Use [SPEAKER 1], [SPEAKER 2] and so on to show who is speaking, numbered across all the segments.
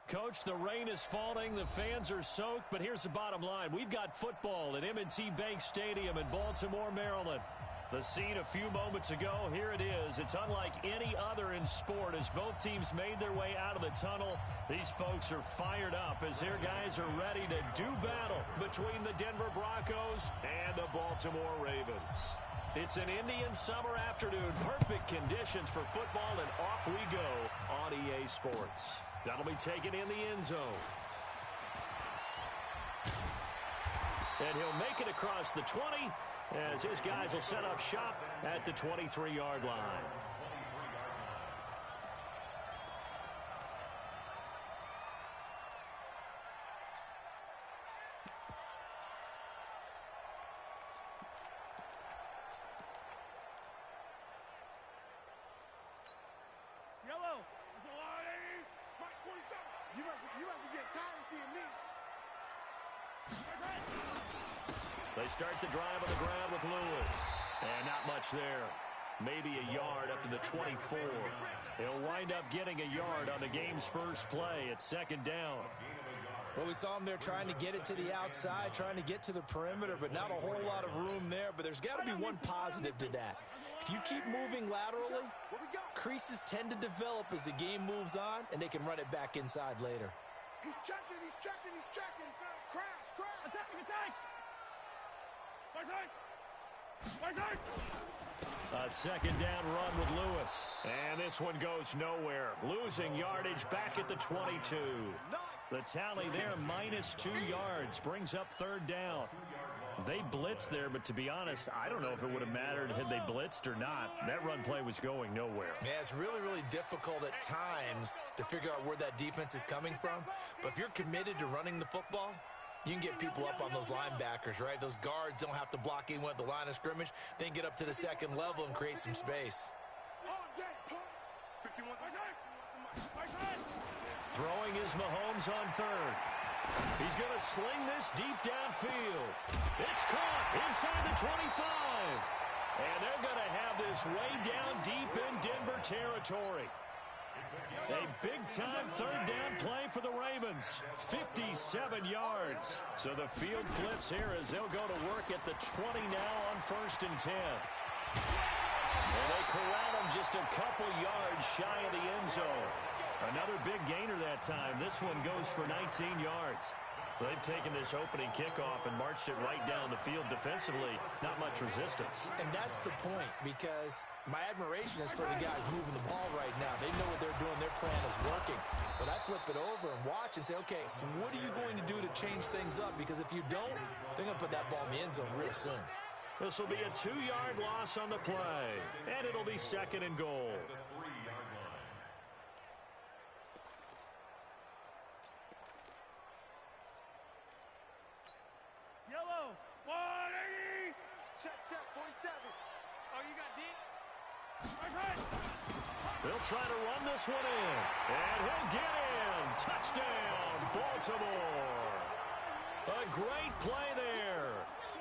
[SPEAKER 1] Coach, the rain is falling, the fans are soaked, but here's the bottom line. We've got football at M&T Bank Stadium in Baltimore, Maryland. The scene a few moments ago, here it is. It's unlike any other in sport as both teams made their way out of the tunnel. These folks are fired up as their guys are ready to do battle between the Denver Broncos and the Baltimore Ravens. It's an Indian summer afternoon. Perfect conditions for football, and off we go on EA Sports. That'll be taken in the end zone. And he'll make it across the 20 as his guys will set up shop at the 23-yard line. They start the drive on the ground with Lewis. And not much there. Maybe a yard up to the 24. He'll wind up getting a yard on the game's first play at second down.
[SPEAKER 2] Well, we saw him there trying to get it to the outside, trying to get to the perimeter, but not a whole lot of room there. But there's got to be one positive to that. If you keep moving laterally, creases tend to develop as the game moves on, and they can run it back inside later.
[SPEAKER 3] He's checking, he's checking, he's checking. Crash, crash. Attack, attack.
[SPEAKER 1] A second down run with Lewis. And this one goes nowhere. Losing yardage back at the 22. The tally there, -2 yards. Brings up third down. They blitzed there, but to be honest, I don't know if it would have mattered had they blitzed or not. That run play was going nowhere.
[SPEAKER 2] Yeah, it's really, really difficult at times to figure out where that defense is coming from. But if you're committed to running the football, you can get people up on those linebackers, right? Those guards don't have to block in with the line of scrimmage. They can get up to the second level and create some space.
[SPEAKER 1] Throwing is Mahomes on third. He's going to sling this deep downfield. It's caught inside the 25. And they're going to have this way down deep in Denver territory. A big-time third down play for the Ravens. 57 yards. So the field flips here as they'll go to work at the 20 now on 1st and 10. And they corral him just a couple yards shy of the end zone. Another big gainer that time. This one goes for 19 yards. So they've taken this opening kickoff and marched it right down the field defensively. Not much resistance.
[SPEAKER 2] And that's the point, because my admiration is for the guys moving the ball right now. They know what they're doing. Their plan is working. But I flip it over and watch and say, okay, what are you going to do to change things up? Because if you don't, they're going to put that ball in the end zone real soon.
[SPEAKER 1] This will be a 2-yard loss on the play. And it'll be 2nd and goal.
[SPEAKER 3] Yellow, 180. Check, 47. Oh, you got deep?
[SPEAKER 1] They'll try to run this one in. And he'll get in. Touchdown, Baltimore. A great play there.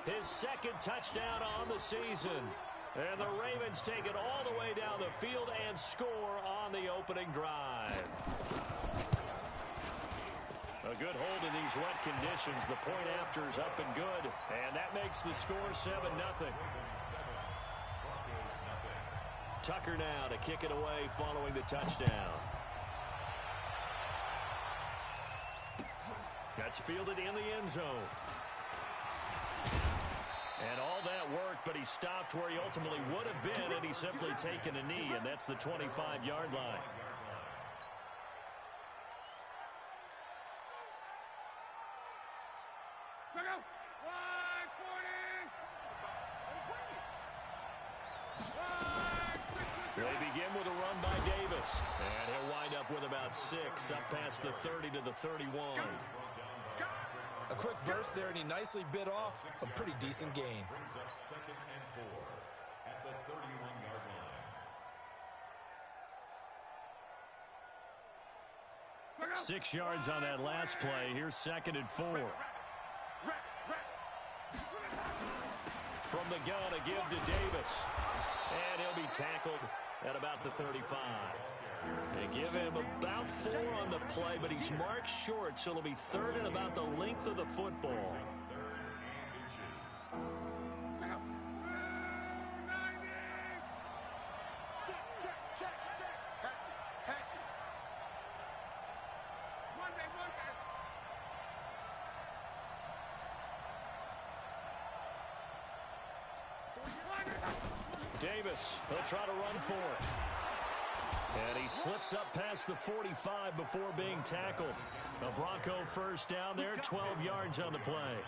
[SPEAKER 1] His 2nd touchdown on the season. And the Ravens take it all the way down the field and score on the opening drive. A good hold in these wet conditions. The point after is up and good. And that makes the score 7-0. Tucker now to kick it away following the touchdown. That's fielded in the end zone. And all that worked, but he stopped where he ultimately would have been, and he's simply taken a knee, and that's the 25-yard line. They begin with a run by Davis. And he'll wind up with about 6 up past the 30 to the 31.
[SPEAKER 2] A quick burst there, and he nicely bit off a pretty decent gain.
[SPEAKER 4] 2nd and 4 at the 31-yard line.
[SPEAKER 1] 6 yards on that last play. Here's 2nd and 4. From the gun, a give to Davis. And he'll be tackled at about the 35. They give him about 4 on the play, but he's marked short, so it'll be 3rd and about the length of the football. Davis, he'll try to run for it. And he slips up past the 45 before being tackled. A Bronco first down there, 12 yards on the play.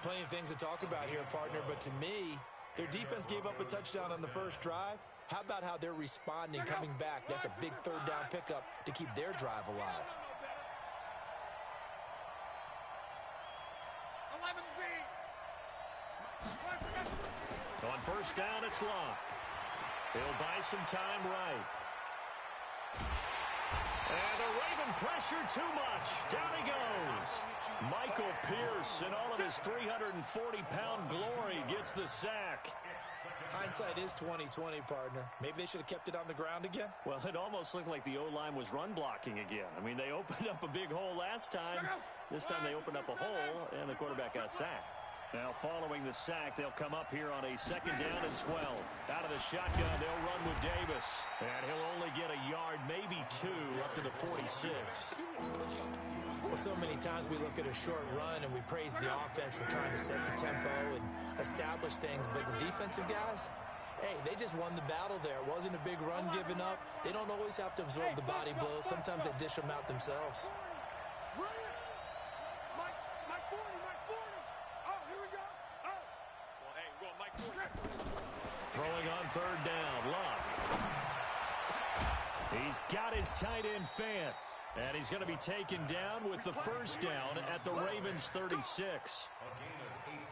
[SPEAKER 2] Plenty of things to talk about here, partner, but to me, their defense gave up a touchdown on the first drive. How about how they're responding, coming back? That's a big 3rd down pickup to keep their drive alive.
[SPEAKER 1] On first down, it's Locke. He'll buy some time right. And the Raven pressure too much. Down he goes. Michael Pierce, in all of his 340-pound glory, gets the sack.
[SPEAKER 2] Hindsight is 20/20, partner. Maybe they should have kept it on the ground again.
[SPEAKER 1] Well, it almost looked like the O-line was run blocking again. I mean, they opened up a big hole last time. This time they opened up a hole, and the quarterback got sacked. Now, following the sack, they'll come up here on a 2nd down and 12. Out of the shotgun, they'll run with Davis. And he'll only get a yard, maybe 2, up to the 46.
[SPEAKER 2] Well, so many times we look at a short run and we praise the offense for trying to set the tempo and establish things. But the defensive guys, hey, they just won the battle there. It wasn't a big run given up. They don't always have to absorb the body blows. Sometimes they dish them out themselves.
[SPEAKER 1] Throwing on 3rd down, Locke. He's got his tight end Fant. And he's going to be taken down with the first down at the Ravens' 36.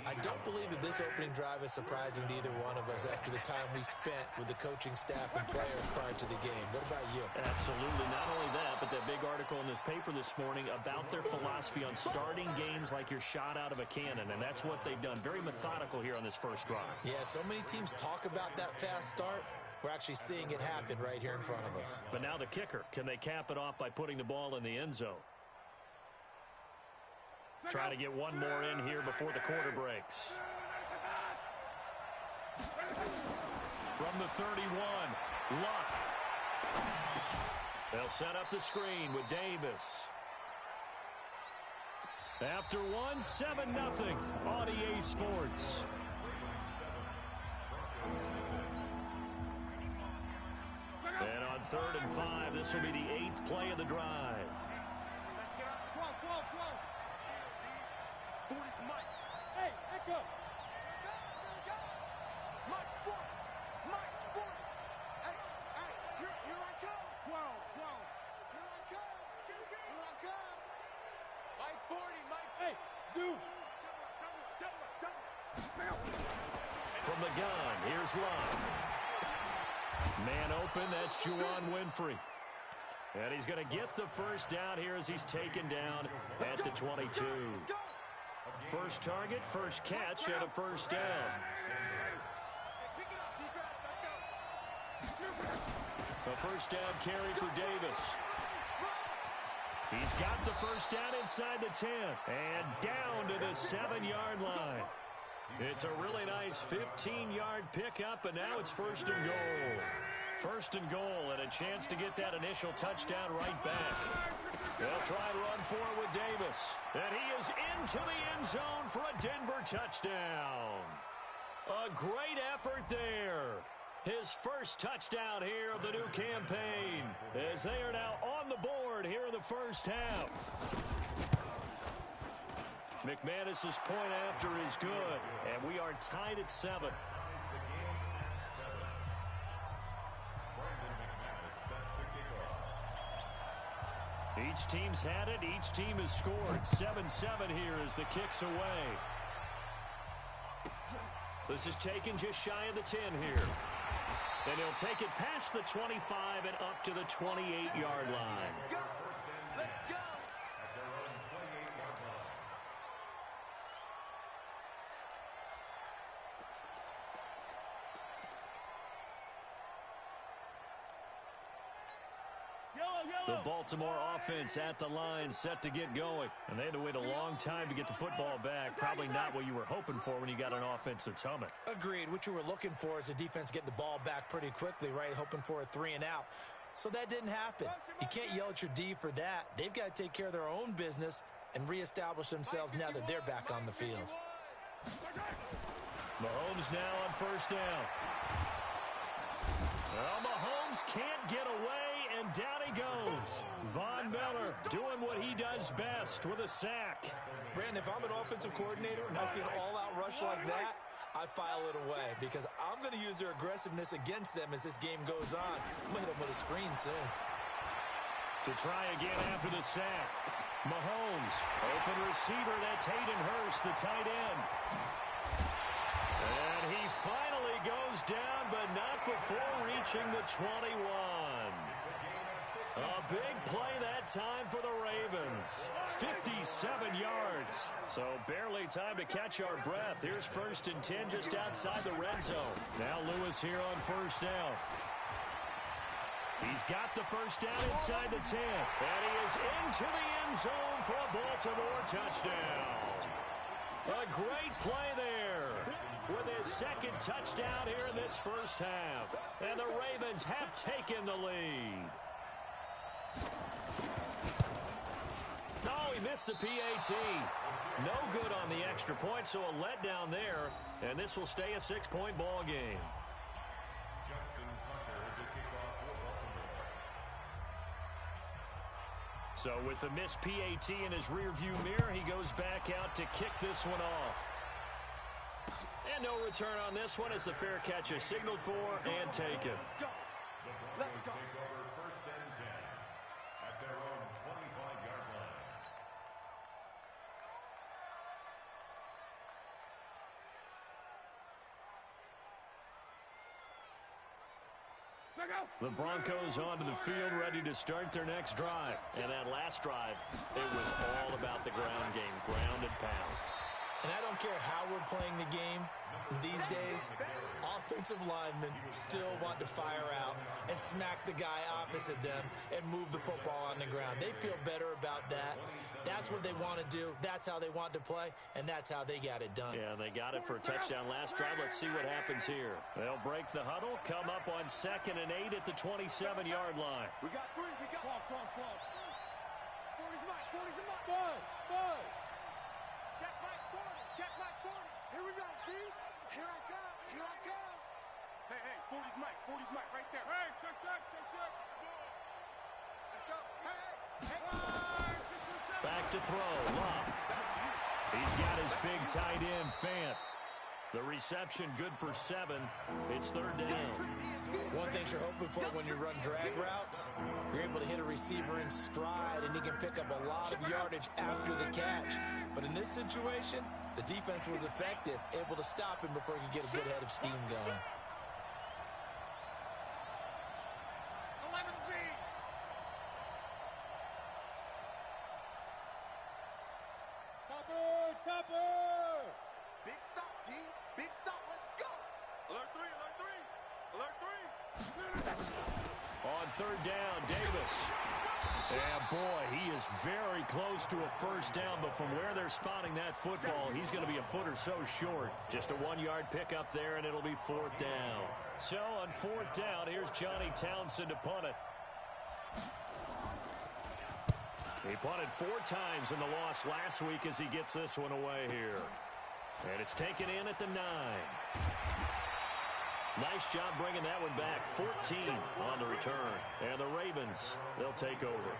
[SPEAKER 2] I don't believe that this opening drive is surprising to either one of us after the time we spent with the coaching staff and players prior to the game. What about you?
[SPEAKER 1] Absolutely. Not only that, but that big article in this paper this morning about their philosophy on starting games like you're shot out of a cannon, and that's what they've done. Very methodical here on this first drive.
[SPEAKER 2] Yeah, so many teams talk about that fast start. We're actually seeing it happen right here in front of us.
[SPEAKER 1] But now the kicker. Can they cap it off by putting the ball in the end zone? Try to get one more in here before the quarter breaks. From the 31, Luck. They'll set up the screen with Davis. After one, 7-0 on EA Sports. And on 3rd and 5, this will be the 8th play of the drive.
[SPEAKER 3] Let's get up. 12. 40 for Mike. Hey, echo. Mike's 40. Mike's 40. Hey, here I come. 12. Here I come. Here I come. Mike 40, Mike. Hey, zoom.
[SPEAKER 1] From the gun, here's Love. Man open, that's Juwan Winfrey. And he's going to get the first down here as he's taken down at the 22. First target, first catch, and a first down.
[SPEAKER 3] Pick it up, defense. Let's go.
[SPEAKER 1] A first down carry for Davis. He's got the first down inside the 10 and down to the 7-yard line. It's a really nice 15-yard pickup, and now it's 1st and goal. 1st and goal, and a chance to get that initial touchdown right back. They'll try and run for it with Davis. And he is into the end zone for a Denver touchdown. A great effort there. His first touchdown here of the new campaign, as they are now on the board here in the first half. McManus's point after is good, and we are tied at 7. Each team's had it. Each team has scored. 7-7 here as the kick's away. This is taken just shy of the 10 here. And he'll take it past the 25 and up to the 28-yard line.
[SPEAKER 3] Let's go.
[SPEAKER 1] The Baltimore offense at the line, set to get going. And they had to wait a long time to get the football back. Probably not what you were hoping for when you got an offense that's humming.
[SPEAKER 2] Agreed. What you were looking for is the defense getting the ball back pretty quickly, right? Hoping for a 3 and out. So that didn't happen. You can't yell at your D for that. They've got to take care of their own business and reestablish themselves now that they're back on the field.
[SPEAKER 1] Mahomes now on first down. Well, Mahomes can't get away, and down he goes. Von Miller doing what he does best with a sack.
[SPEAKER 2] Brandon, if I'm an offensive coordinator and I see an all-out rush like that, I file it away because I'm going to use their aggressiveness against them as this game goes on. I'm going to hit them with a screen soon.
[SPEAKER 1] To try again after the sack. Mahomes, open receiver, that's Hayden Hurst, the tight end. And he finally goes down, but not before reaching the 21. A big play that time for the Ravens. 57 yards. So barely time to catch our breath. Here's 1st and 10 just outside the red zone. Now Lewis here on first down. He's got the first down inside the 10. And he is into the end zone for a Baltimore touchdown. A great play there with his second touchdown here in this first half. And the Ravens have taken the lead. No, he missed the PAT. No good on the extra point, so a letdown there. And this will stay a 6-point ball game. So with the missed PAT in his rearview mirror, he goes back out to kick this one off. And no return on this one as the fair catch is signaled for and taken.
[SPEAKER 4] The Browns take over 1st and 10 at their own 25-yard line.
[SPEAKER 1] The Broncos onto the field, ready to start their next drive. And that last drive, it was all about the ground game, ground and pound.
[SPEAKER 2] And I don't care how we're playing the game these days, offensive linemen still want to fire out and smack the guy opposite them and move the football on the ground. They feel better about that. That's what they want to do. That's how they want to play, and that's how they got it done.
[SPEAKER 1] Yeah, they got it for a touchdown last drive. Let's see what happens here. They'll break the huddle, come up on 2nd and 8 at the 27-yard line.
[SPEAKER 3] We got 3. We got 40's Mike. 40's Mike. Bud. Check Mike 40. Check Mike 40. Here we go, D. Here I come. Here I come. Hey, 40's Mike. 40's Mike right there. Hey, check. Let's go. Hey.
[SPEAKER 1] Back to throw. Love. He's got his big tight end, Fant. The reception good for 7. It's 3rd down.
[SPEAKER 2] One thing you're hoping for when you run drag routes, you're able to hit a receiver in stride, and he can pick up a lot of yardage after the catch. But in this situation, the defense was effective, able to stop him before he could get a good head of steam going.
[SPEAKER 3] Topper! Big stop, D. Big stop. Let's go. Alert 3.
[SPEAKER 1] On 3rd down, Davis. And boy, he is very close to a first down, but from where they're spotting that football, he's going to be a foot or so short. Just a 1-yard pickup there, and it'll be 4th down. So on 4th down, here's Johnny Townsend to punt it. He punted 4 times in the loss last week as he gets this one away here. And it's taken in at the 9. Nice job bringing that one back. 14 on the return. And the Ravens, they'll take over.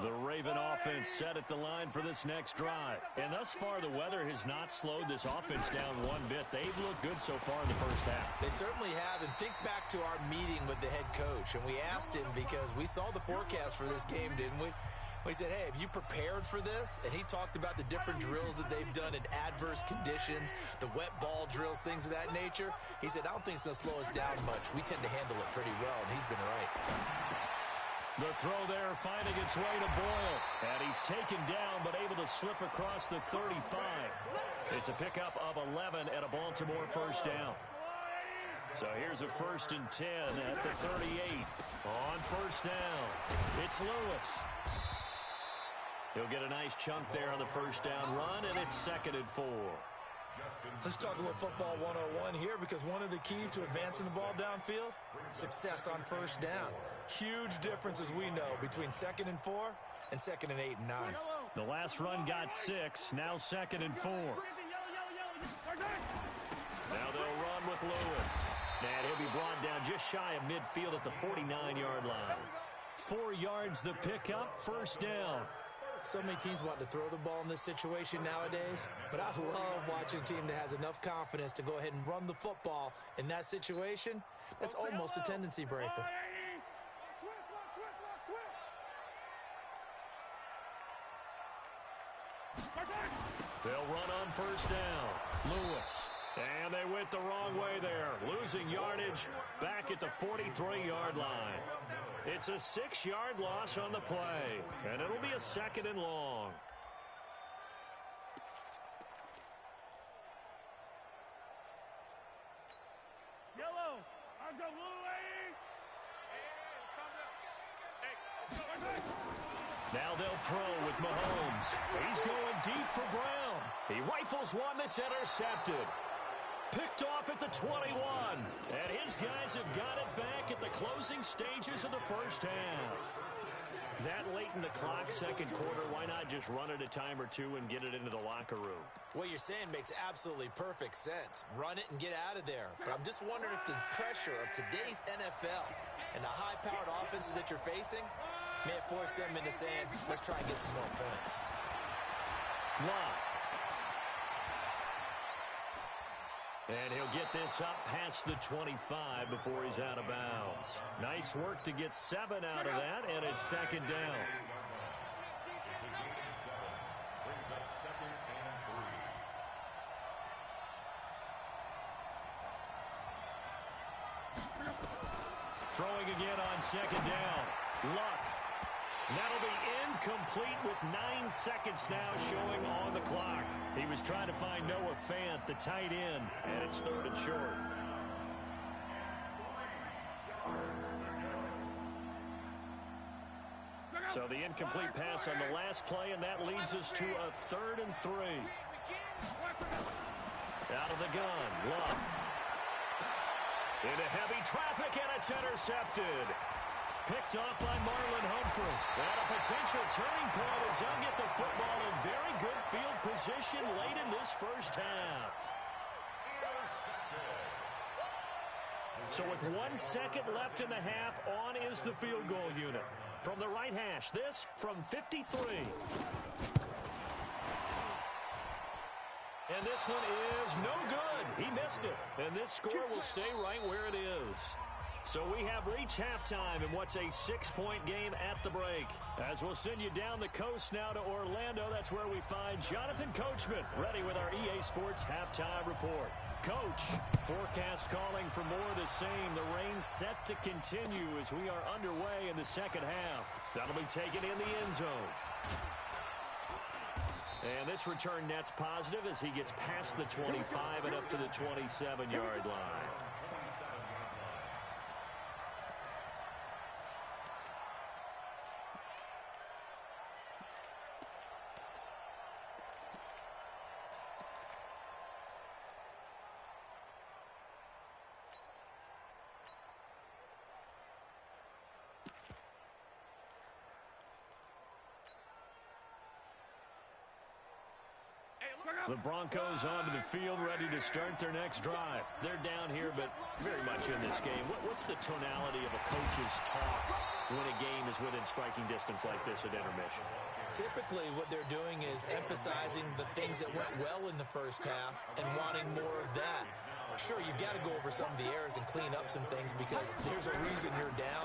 [SPEAKER 1] The Raven offense set at the line for this next drive. And thus far, the weather has not slowed this offense down one bit. They've looked good so far in the first half.
[SPEAKER 2] They certainly have. And think back to our meeting with the head coach. And we asked him because we saw the forecast for this game, didn't we? We said, hey, have you prepared for this? And he talked about the different drills that they've done in adverse conditions, the wet ball drills, things of that nature. He said, I don't think it's going to slow us down much. We tend to handle it pretty well, and he's been right.
[SPEAKER 1] The throw there finding its way to Boyle. And he's taken down but able to slip across the 35. It's a pickup of 11 and a Baltimore first down. So here's a 1st and 10 at the 38. On first down, it's Lewis. He'll get a nice chunk there on the first down run, and it's 2nd and 4.
[SPEAKER 2] Let's talk a little football 101 here, because one of the keys to advancing the ball downfield, success on first down. Huge difference, as we know, between 2nd and 4 and 2nd and 8 and 9.
[SPEAKER 1] The last run got 6, now 2nd and 4. Now they'll run with Lewis. And he'll be brought down just shy of midfield at the 49-yard line. 4 yards the pickup, first down.
[SPEAKER 2] So many teams want to throw the ball in this situation nowadays, but I love watching a team that has enough confidence to go ahead and run the football in that situation. That's almost a tendency breaker.
[SPEAKER 1] They'll run on first down. Lewis. And they went the wrong way there. Losing yardage back at the 43-yard line. It's a 6-yard loss on the play. And it'll be a 2nd and long.
[SPEAKER 3] Yellow. I've got
[SPEAKER 1] Now they'll throw with Mahomes. He's going deep for Brown. He rifles one that's intercepted. Picked off at the 21. And his guys have got it back at the closing stages of the first half. That late in the clock, second quarter, why not just run it a time or two and get it into the locker room?
[SPEAKER 2] What you're saying makes absolutely perfect sense. Run it and get out of there. But I'm just wondering if the pressure of today's NFL and the high-powered offenses that you're facing may have forced them into saying, let's try and get some more points.
[SPEAKER 1] Lock. And he'll get this up past the 25 before he's out of bounds. Nice work to get 7 out of that, and it's 2nd down. Throwing again on 2nd down. Luck. That'll be incomplete with 9 seconds now showing on the clock. He was trying to find Noah Fant, the tight end, and it's 3rd and short. So the incomplete pass on the last play, and that leads us to a 3rd and 3. Out of the gun, Luck. Into heavy traffic, and it's intercepted. Picked off by Marlon Humphrey. And a potential turning point as they'll get the football in very good field position late in this first half. So with 1 second left in the half, on is the field goal unit. From the right hash, this from 53. And this one is no good. He missed it. And this score will stay right where it is. So we have reached halftime in what's a 6-point game at the break. As we'll send you down the coast now to Orlando, that's where we find Jonathan Coachman, ready with our EA Sports halftime report. Coach, forecast calling for more of the same. The rain set to continue as we are underway in the second half. That'll be taken in the end zone. And this return net's positive as he gets past the 25 and up to the 27-yard line. The Broncos onto the field, ready to start their next drive. They're down here, but very much in this game. What's the tonality of a coach's talk when a game is within striking distance like this at intermission?
[SPEAKER 2] Typically, what they're doing is emphasizing the things that went well in the first half and wanting more of that. Sure, you've got to go over some of the errors and clean up some things because there's a reason you're down.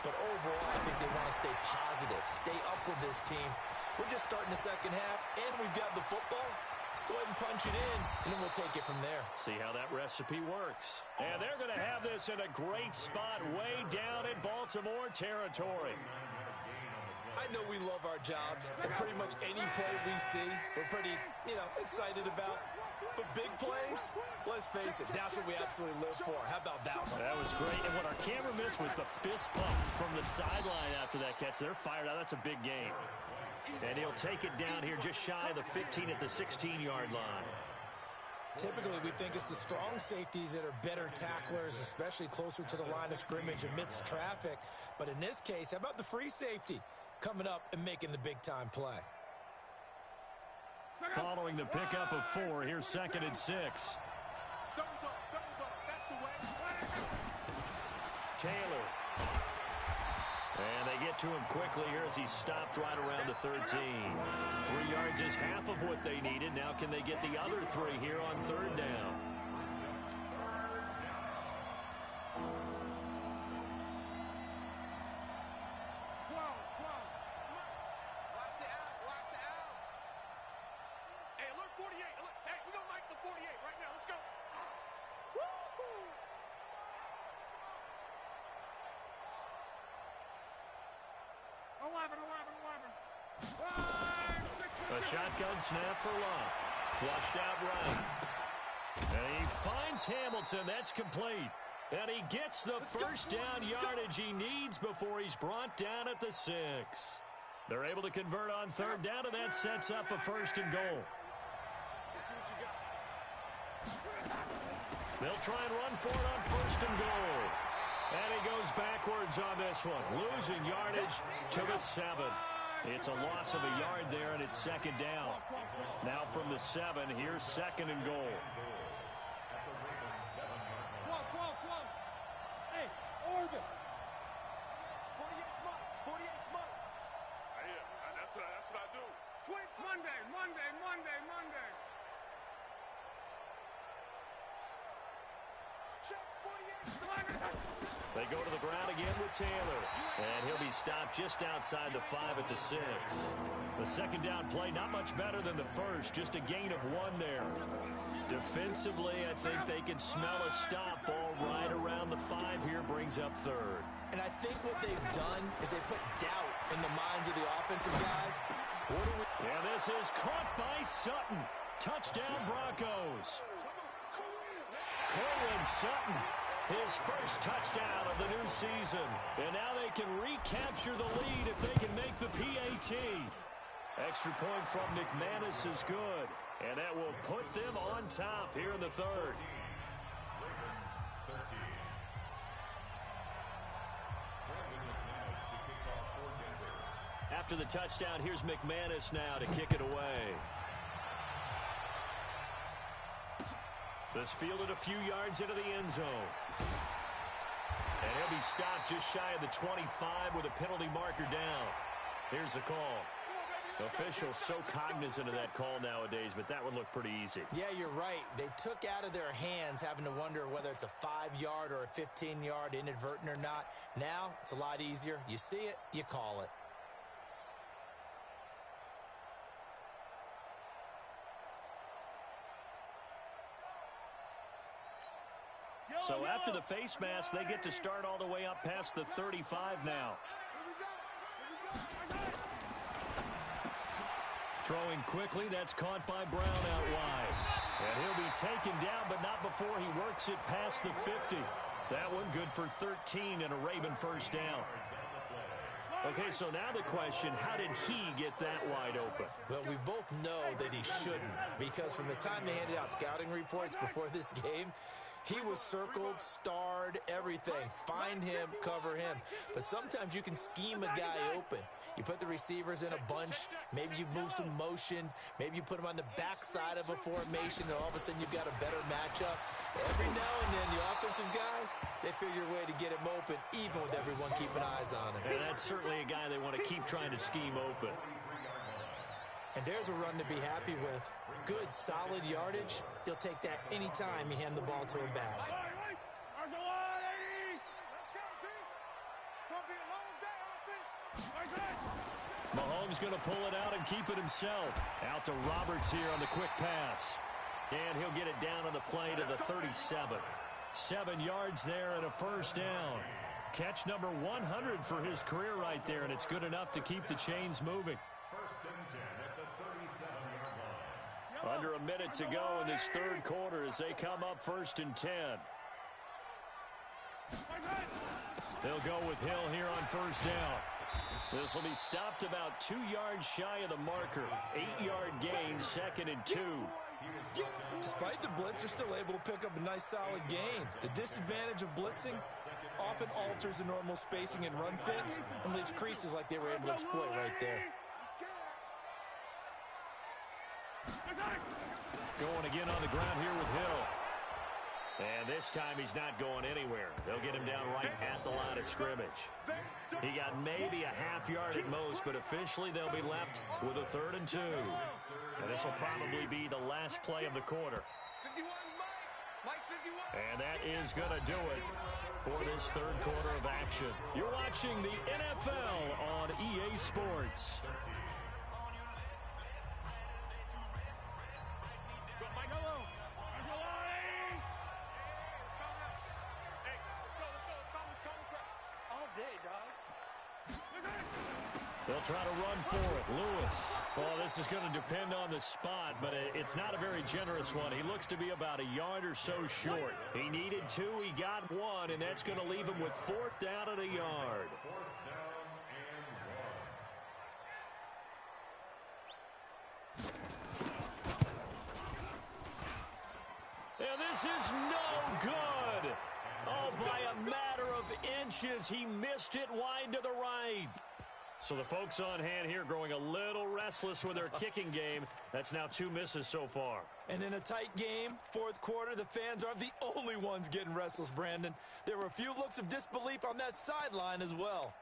[SPEAKER 2] But overall, I think they want to stay positive, stay up with this team. We're just starting the second half, and we've got the football. Let's go ahead and punch it in, and then we'll take it from there.
[SPEAKER 1] See how that recipe works. And they're going to have this in a great spot way down in Baltimore territory.
[SPEAKER 2] I know we love our jobs, and pretty much any play we see, we're pretty, excited about. But big plays, let's face it, that's what we absolutely live for. How about that one?
[SPEAKER 1] That was great. And what our camera missed was the fist pump from the sideline after that catch. They're fired out. That's a big game. And he'll take it down here just shy of the 15 at the 16-yard line.
[SPEAKER 2] Typically, we think it's the strong safeties that are better tacklers, especially closer to the line of scrimmage amidst traffic. But in this case, how about the free safety coming up and making the big-time play?
[SPEAKER 1] Following the pickup of 4, here's 2nd and 6. Taylor. And they get to him quickly here as he's stopped right around the 13. 3 yards is half of what they needed. Now can they get the other 3 here on 3rd down? A shotgun snap for Love. Flushed out right. And he finds Hamilton. That's complete. And he gets the first down yardage he needs before he's brought down at the 6. They're able to convert on 3rd down, and that sets up a 1st and goal. They'll try and run for it on 1st and goal. And he goes backwards on this one, losing yardage to the 7. It's a loss of a yard there, and it's 2nd down. Now from the 7, here's 2nd and goal.
[SPEAKER 3] Hey, Oregon. 48 month. 48 month. Yeah, that's what I do. Monday. Check 48.
[SPEAKER 1] They go to the ground again with Taylor. And he'll be stopped just outside the 5 at the 6. The 2nd down play, not much better than the first. Just a gain of 1 there. Defensively, I think they can smell a stop ball right around the 5 here. Brings up 3rd.
[SPEAKER 2] And I think what they've done is they put doubt in the minds of the offensive guys.
[SPEAKER 1] And this is caught by Sutton. Touchdown Broncos. Cortland Sutton. His first touchdown of the new season. And now they can recapture the lead if they can make the PAT. Extra point from McManus is good. And that will put them on top here in the 3rd. After the touchdown, here's McManus now to kick it away. This fielded a few yards into the end zone. And he'll be stopped just shy of the 25 with a penalty marker down. Here's the call. Officials so cognizant of that call nowadays, but that one looked pretty easy.
[SPEAKER 2] Yeah, you're right. They took out of their hands having to wonder whether it's a 5-yard or a 15-yard inadvertent or not. Now, it's a lot easier. You see it, you call it.
[SPEAKER 1] So after the face mask, they get to start all the way up past the 35 now. Throwing quickly, that's caught by Brown out wide. And he'll be taken down, but not before he works it past the 50. That one good for 13 and a Raven first down. Okay, so now the question, how did he get that wide open?
[SPEAKER 2] Well, we both know that he shouldn't, because from the time they handed out scouting reports before this game, he was circled, starred, everything. Find him, cover him. But sometimes you can scheme a guy open. You put the receivers in a bunch. Maybe you move some motion. Maybe you put them on the backside of a formation, and all of a sudden you've got a better matchup. Every now and then, the offensive guys, they figure a way to get him open, even with everyone keeping eyes on him.
[SPEAKER 1] And that's certainly a guy they want to keep trying to scheme open.
[SPEAKER 2] And there's a run to be happy with. Good, solid yardage. He'll take that anytime you hand the ball to him back.
[SPEAKER 3] Let's go, team. It's going to be a long day, offense.
[SPEAKER 1] Mahomes going to pull it out and keep it himself. Out to Roberts here on the quick pass. And he'll get it down on the play to the 37. 7 yards there and a first down. Catch number 100 for his career right there, and it's good enough to keep the chains moving.
[SPEAKER 4] First and 10 at the 37-yard line.
[SPEAKER 1] Under a minute to go in this third quarter as they come up first and 10. They'll go with Hill here on first down. This will be stopped about 2 yards shy of the marker. 8-yard gain, second and 2.
[SPEAKER 2] Despite the blitz, they're still able to pick up a nice solid gain. The disadvantage of blitzing often alters the normal spacing and run fits and leaves creases like they were able to exploit right there.
[SPEAKER 1] Going again on the ground here with Hill. And this time he's not going anywhere. They'll get him down right at the line of scrimmage. He got maybe a half yard at most, but officially they'll be left with a 3rd and 2. And this will probably be the last play of the quarter.
[SPEAKER 3] 51, Mike 51.
[SPEAKER 1] And that is going to do it for this third quarter of action. You're watching the NFL on EA Sports. They'll try to run for it. Lewis. Well, this is going to depend on the spot, but it's not a very generous one. He looks to be about a yard or so short. He needed 2. He got 1, and that's going to leave him with 4th down and a yard.
[SPEAKER 4] 4th down and 1.
[SPEAKER 1] And this is no good. Oh, by a matter of inches, he missed it wide to the right. So the folks on hand here growing a little restless with their kicking game. That's now 2 misses so far.
[SPEAKER 2] And in a tight game, fourth quarter, the fans aren't the only ones getting restless, Brandon. There were a few looks of disbelief on that sideline as well.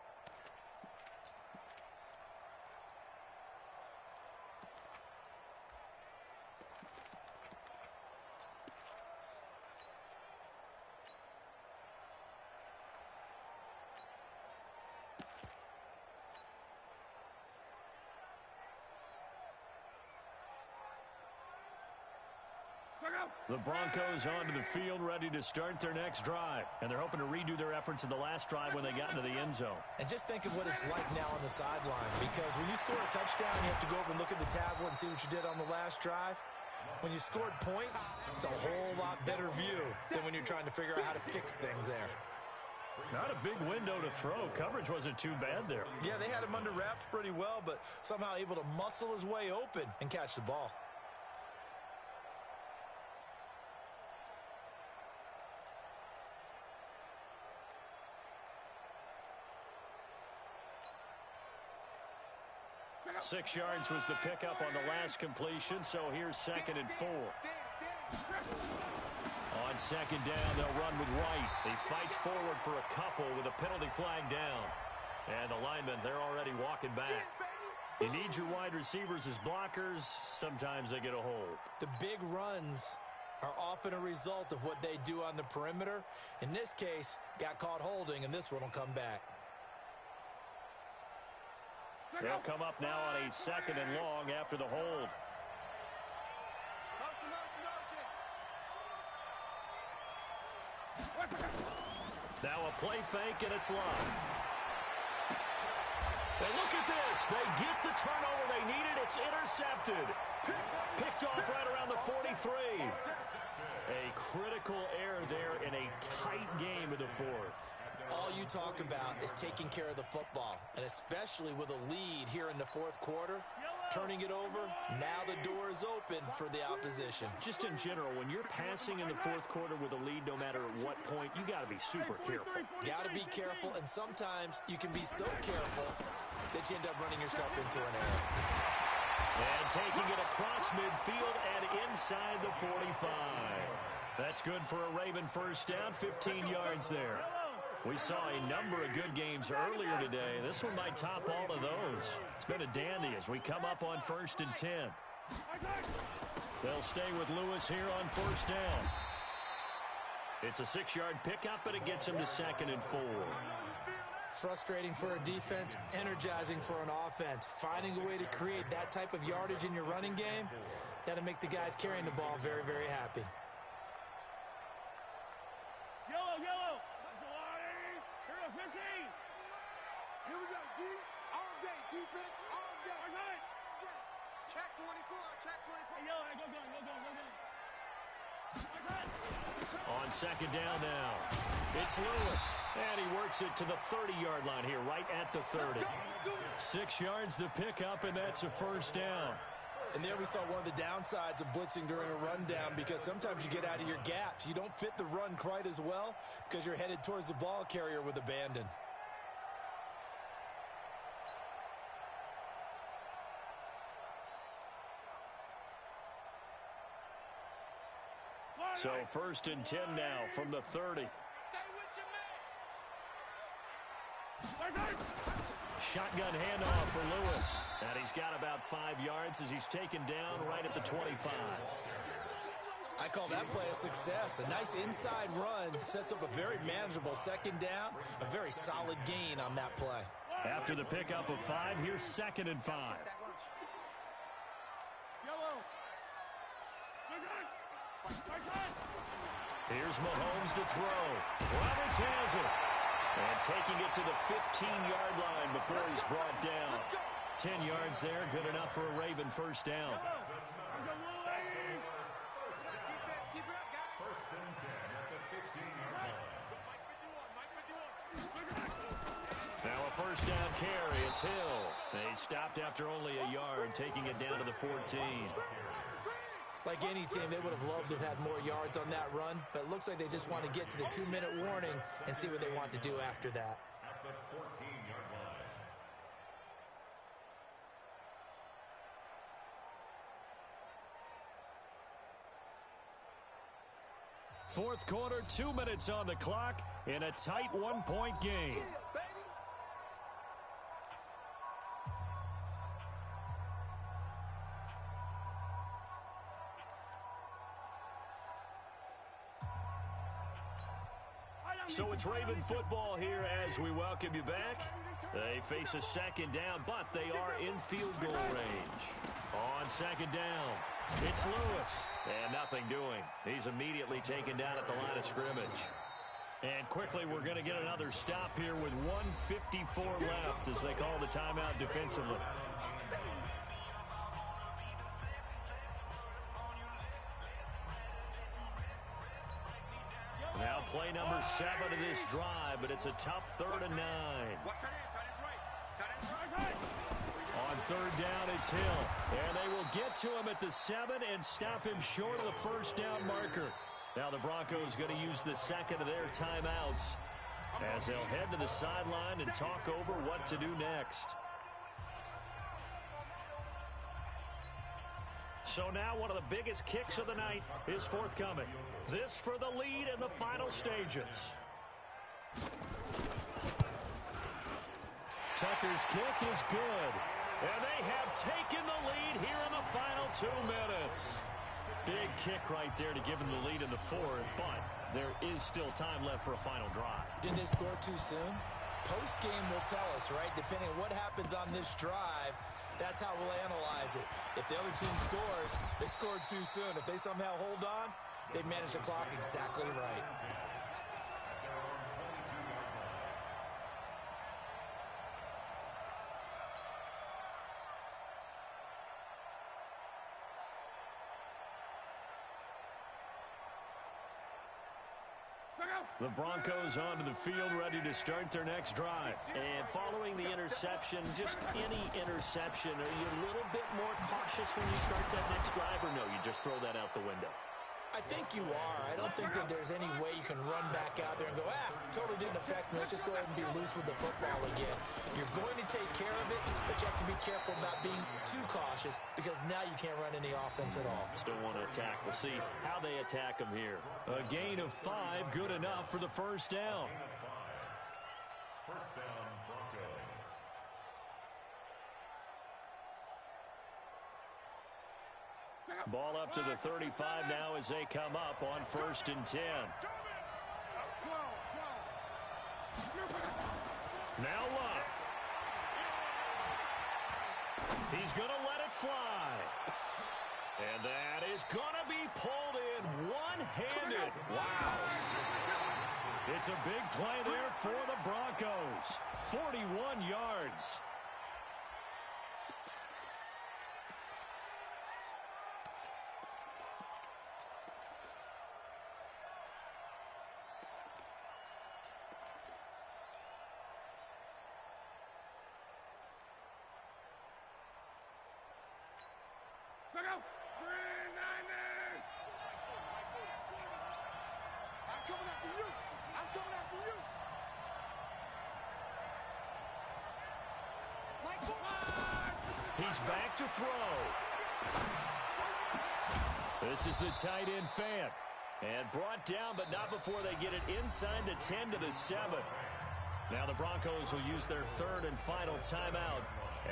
[SPEAKER 1] The Broncos onto the field, ready to start their next drive. And they're hoping to redo their efforts in the last drive when they got into the end zone.
[SPEAKER 2] And just think of what it's like now on the sideline, because when you score a touchdown, you have to go over and look at the tablet and see what you did on the last drive. When you scored points, it's a whole lot better view than when you're trying to figure out how to fix things there.
[SPEAKER 1] Not a big window to throw. Coverage wasn't too bad there.
[SPEAKER 2] Yeah, they had him under wraps pretty well, but somehow able to muscle his way open and catch the ball.
[SPEAKER 1] Six yards was the pickup on the last completion, so here's 2nd and 4. On second down, they'll run with White. He fights forward for a couple with a penalty flag down. And the linemen, they're already walking back. You need your wide receivers as blockers. Sometimes they get a hold.
[SPEAKER 2] The big runs are often a result of what they do on the perimeter. In this case, got caught holding, and this one will come back.
[SPEAKER 1] They'll come up now on a 2nd and long after the hold. Now a play fake, and it's Love. And look at this. They get the turnover they needed. It's intercepted. Picked off right around the 43. A critical error there in a tight game in the fourth.
[SPEAKER 2] All you talk about is taking care of the football, and especially with a lead here in the fourth quarter, turning it over, now the door is open for the opposition.
[SPEAKER 1] Just in general, when you're passing in the fourth quarter with a lead, no matter at what point, you got to be super careful.
[SPEAKER 2] Got to be careful, and sometimes you can be so careful that you end up running yourself into an error.
[SPEAKER 1] And taking it across midfield and inside the 45. That's good for a Raven first down, 15 yards there. We saw a number of good games earlier today. This one might top all of those. It's been a dandy as we come up on 1st and 10. They'll stay with Lewis here on first down. It's a 6-yard pickup, but it gets him to 2nd and 4.
[SPEAKER 2] Frustrating for a defense, energizing for an offense. Finding a way to create that type of yardage in your running game, that'll make the guys carrying the ball very, very happy.
[SPEAKER 3] Yellow, yellow. Here we go, 15. Here we go, D. All day, defense, all day. Check 24, check 24. Hey, yellow, go.
[SPEAKER 1] On second down now, it's Lewis, and he works it to the 30-yard line here, right at the 30. 6 yards the pickup, and that's a first down.
[SPEAKER 2] And there we saw one of the downsides of blitzing during a rundown, because sometimes you get out of your gaps. You don't fit the run quite as well because you're headed towards the ball carrier with abandon.
[SPEAKER 1] So first and 10 now from the 30. Shotgun handoff for Lewis. And he's got about 5 yards as he's taken down right at the 25.
[SPEAKER 2] I call that play a success. A nice inside run sets up a very manageable second down. A very solid gain on that play.
[SPEAKER 1] After the pickup of 5, here's second and 5. Here's Mahomes to throw. Roberts has it. And taking it to the 15-yard line before he's brought down. 10 yards there, good enough for a Raven first down.
[SPEAKER 4] First and 10 at the 15-yard line.
[SPEAKER 1] Now a first down carry. It's Hill. He stopped after only a yard, taking it down to the 14.
[SPEAKER 2] Like any team, they would have loved to have had more yards on that run, but it looks like they just want to get to the 2-minute warning and see what they want to do after that.
[SPEAKER 4] At the 14-yard line.
[SPEAKER 1] Fourth quarter, 2 minutes on the clock in a tight 1-point game. So it's Raven football here as we welcome you back. They face a second down, but they are in field goal range. On second down, it's Lewis, and nothing doing. He's immediately taken down at the line of scrimmage. And quickly, we're going to get another stop here with 1:54 left as they call the timeout defensively. Now play number 7 of this drive, but it's a tough 3rd and 9. On third down, it's Hill. And they will get to him at the 7 and stop him short of the first down marker. Now the Broncos going to use the second of their timeouts as they'll head to the sideline and talk over what to do next. So now one of the biggest kicks of the night is forthcoming. This for the lead in the final stages. Tucker's kick is good. And they have taken the lead here in the final 2 minutes. Big kick right there to give them the lead in the 4th, but there is still time left for a final drive.
[SPEAKER 2] Did they score too soon? Post-game will tell us, right? Depending on what happens on this drive, that's how we'll analyze it. If the other team scores, they scored too soon. If they somehow hold on, they manage the clock exactly right.
[SPEAKER 1] The Broncos onto the field, ready to start their next drive. And following the interception, just any interception, are you a little bit more cautious when you start that next drive, or no, you just throw that out the window?
[SPEAKER 2] I think you are. I don't think that there's any way you can run back out there and go, totally didn't affect me. Let's just go ahead and be loose with the football again. You're going to take care of it, but you have to be careful about being too cautious because now you can't run any offense at all.
[SPEAKER 1] Still want to attack. We'll see how they attack them here. A gain of 5, good enough for the first down.
[SPEAKER 4] First down, Broncos.
[SPEAKER 1] Ball up to the 35 now as they come up on 1st and 10. Now He's going to let it fly. And that is going to be pulled in one-handed. Wow. It's a big play there for the Broncos. 41 yards. He's back to throw. This is the tight end fan. And brought down, but not before they get it inside the 10 to the 7. Now the Broncos will use their third and final timeout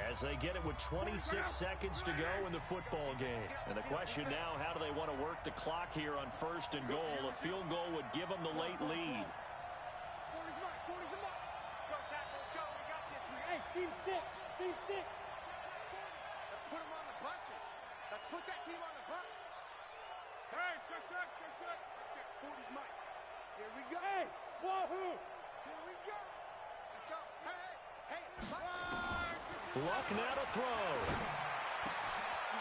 [SPEAKER 1] as they get it with 26 seconds to go in the football game. And the question now, how do they want to work the clock here on first and goal? A field goal would give them the late lead.
[SPEAKER 3] Team six. Let's put them on the buses. Let's put that team on the bus. Hey, good. 40's Mike. Here we go. Hey, wahoo. Here we go. Let's go. Hey, Mike.
[SPEAKER 1] Luck now to throw.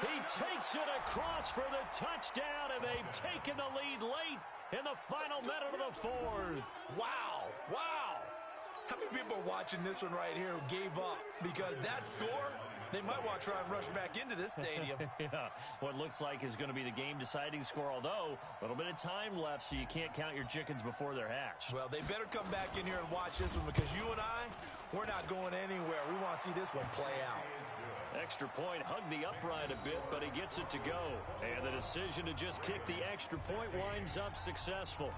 [SPEAKER 1] He takes it across for the touchdown, and they've taken the lead late in the final minute of the fourth.
[SPEAKER 2] Wow. How many people are watching this one right here who gave up? Because that score, they might want to try and rush back into this stadium.
[SPEAKER 1] Yeah, what looks like is going to be the game-deciding score, although a little bit of time left, so you can't count your chickens before they're hatched.
[SPEAKER 2] Well, they better come back in here and watch this one, because you and I, we're not going anywhere. We want to see this one play out.
[SPEAKER 1] Extra point hugged the upright a bit, but he gets it to go. And the decision to just kick the extra point winds up successful.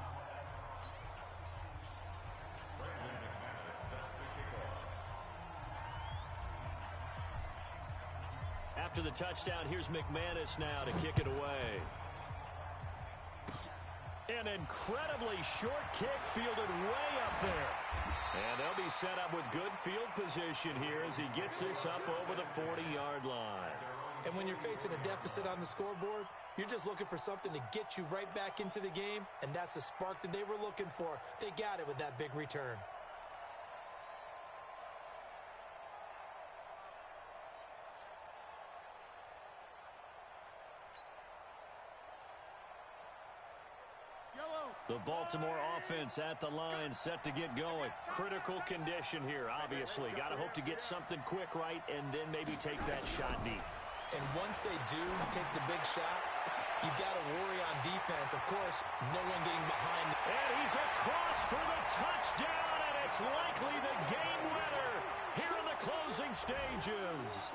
[SPEAKER 1] After the touchdown, here's McManus now to kick it away. An incredibly short kick fielded way up there. And they'll be set up with good field position here as he gets this up over the 40-yard line.
[SPEAKER 2] And when you're facing a deficit on the scoreboard, you're just looking for something to get you right back into the game, and that's the spark that they were looking for. They got it with that big return.
[SPEAKER 1] The Baltimore offense at the line, set to get going. Critical condition here, obviously. Got to hope to get something quick right and then maybe take that shot deep.
[SPEAKER 2] And once they do take the big shot, you got to worry on defense. Of course, no one getting behind.
[SPEAKER 1] And he's across for the touchdown, and it's likely the game winner here in the closing stages.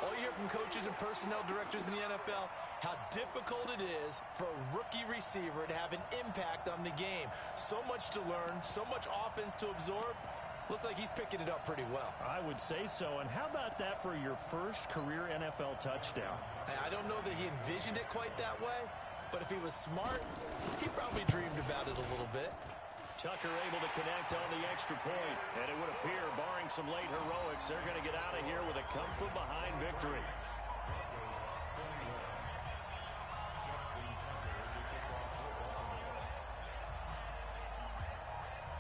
[SPEAKER 2] All you hear from coaches and personnel directors in the NFL, how difficult it is for a rookie receiver to have an impact on the game. So much to learn, so much offense to absorb. Looks like he's picking it up pretty well.
[SPEAKER 1] I would say so. And how about that for your first career NFL touchdown?
[SPEAKER 2] I don't know that he envisioned it quite that way, but if he was smart, he probably dreamed about it a little bit.
[SPEAKER 1] Tucker able to connect on the extra point, and it would appear, barring some late heroics, they're going to get out of here with a come-from-behind victory.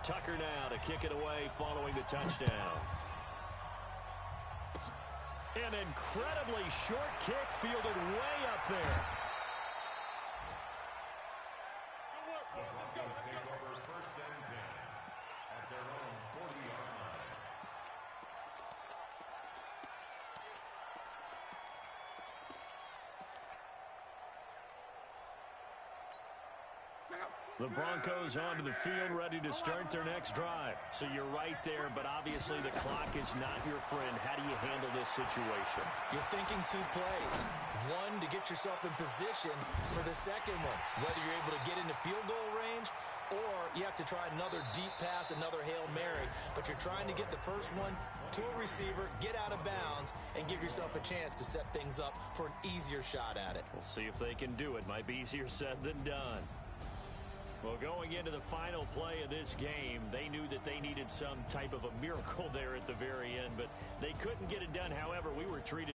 [SPEAKER 1] Tucker now to kick it away following the touchdown. An incredibly short kick fielded way up there. The Broncos onto the field, ready to start their next drive. So you're right there, but obviously the clock is not your friend. How do you handle this situation?
[SPEAKER 2] You're thinking two plays. One, to get yourself in position for the second one, whether you're able to get into field goal range or you have to try another deep pass, another Hail Mary. But you're trying to get the first one to a receiver, get out of bounds, and give yourself a chance to set things up for an easier shot at it.
[SPEAKER 1] We'll see if they can do it. Might be easier said than done. Well, going into the final play of this game, they knew that they needed some type of a miracle there at the very end, but they couldn't get it done. However, we were treated